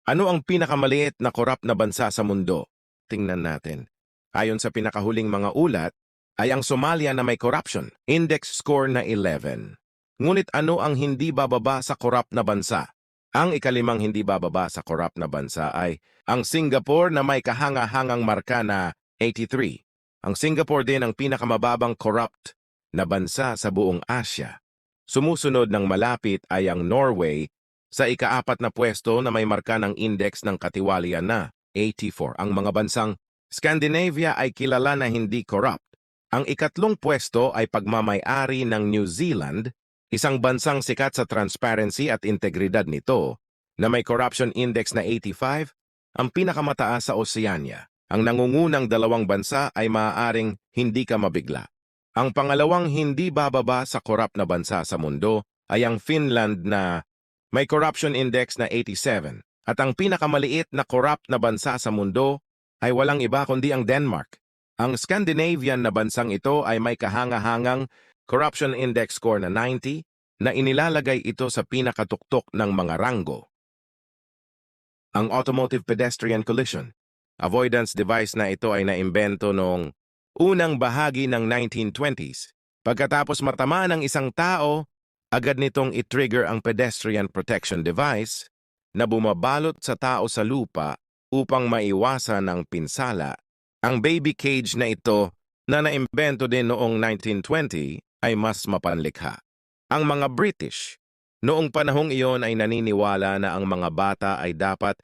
Ano ang pinakamaliit na korap na bansa sa mundo? Tingnan natin. Ayon sa pinakahuling mga ulat, ay ang Somalia na may corruption, index score na 11. Ngunit ano ang hindi bababa sa korap na bansa? Ang ikalimang hindi bababa sa korap na bansa ay ang Singapore na may kahanga-hangang marka na 83. Ang Singapore din ang pinakamababang corrupt na bansa sa buong Asya. Sumusunod ng malapit ay ang Norway sa ikaapat na pwesto na may marka ng index ng katiwalian na 84. Ang mga bansang Scandinavia ay kilala na hindi corrupt. Ang ikatlong pwesto ay pagmamay-ari ng New Zealand, isang bansang sikat sa transparency at integridad nito, na may corruption index na 85, ang pinakamataas sa Oceania. Ang nangungunang dalawang bansa ay maaaring hindi ka mabigla. Ang pangalawang hindi bababa sa corrupt na bansa sa mundo ay ang Finland na may corruption index na 87. At ang pinakamaliit na corrupt na bansa sa mundo ay walang iba kundi ang Denmark. Ang Scandinavian na bansang ito ay may kahanga-hangang corruption index score na 90 na inilalagay ito sa pinakatuktok ng mga ranggo. Ang Automotive Pedestrian Collision Avoidance Device na ito ay naimbento noong unang bahagi ng 1920s. Pagkatapos matamaan ng isang tao, agad nitong i-trigger ang pedestrian protection device na bumabalot sa tao sa lupa upang maiwasan ang pinsala. Ang baby cage na ito na naimbento din noong 1920 ay mas mapanlikha. Ang mga British, noong panahong iyon ay naniniwala na ang mga bata ay dapat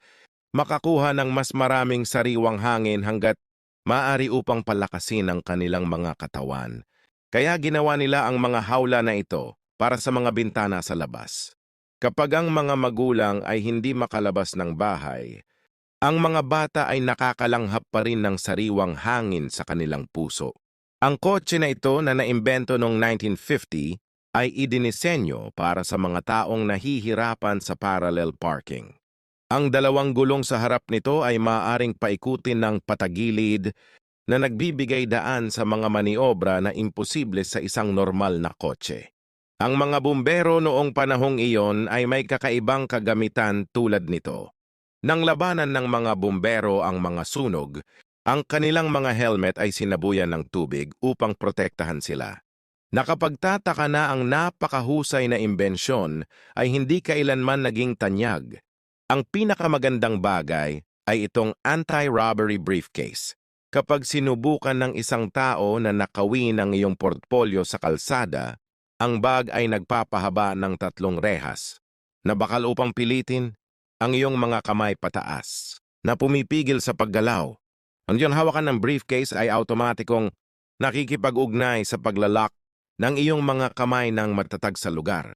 makakuha ng mas maraming sariwang hangin hanggat maaari upang palakasin ang kanilang mga katawan. Kaya ginawa nila ang mga hawla na ito para sa mga bintana sa labas. Kapag ang mga magulang ay hindi makalabas ng bahay, ang mga bata ay nakakalanghap pa rin ng sariwang hangin sa kanilang puso. Ang kotse na ito na naimbento noong 1950 ay idinisenyo para sa mga taong nahihirapan sa parallel parking. Ang dalawang gulong sa harap nito ay maaaring paikutin ng patagilid na nagbibigay daan sa mga maniobra na imposible sa isang normal na kotse. Ang mga bumbero noong panahong iyon ay may kakaibang kagamitan tulad nito. Nang labanan ng mga bumbero ang mga sunog, ang kanilang mga helmet ay sinabuyan ng tubig upang protektahan sila. Nakapagtataka na ang napakahusay na imbensyon ay hindi kailanman naging tanyag. Ang pinakamagandang bagay ay itong anti-robbery briefcase. Kapag sinubukan ng isang tao na nakawin ang iyong portfolio sa kalsada, ang bag ay nagpapahaba ng 3 rehas na bakal upang pilitin ang iyong mga kamay pataas na pumipigil sa paggalaw. Ang iyong hawakan ng briefcase ay automatikong nakikipag-ugnay sa paglalak ng iyong mga kamay ng matatag sa lugar.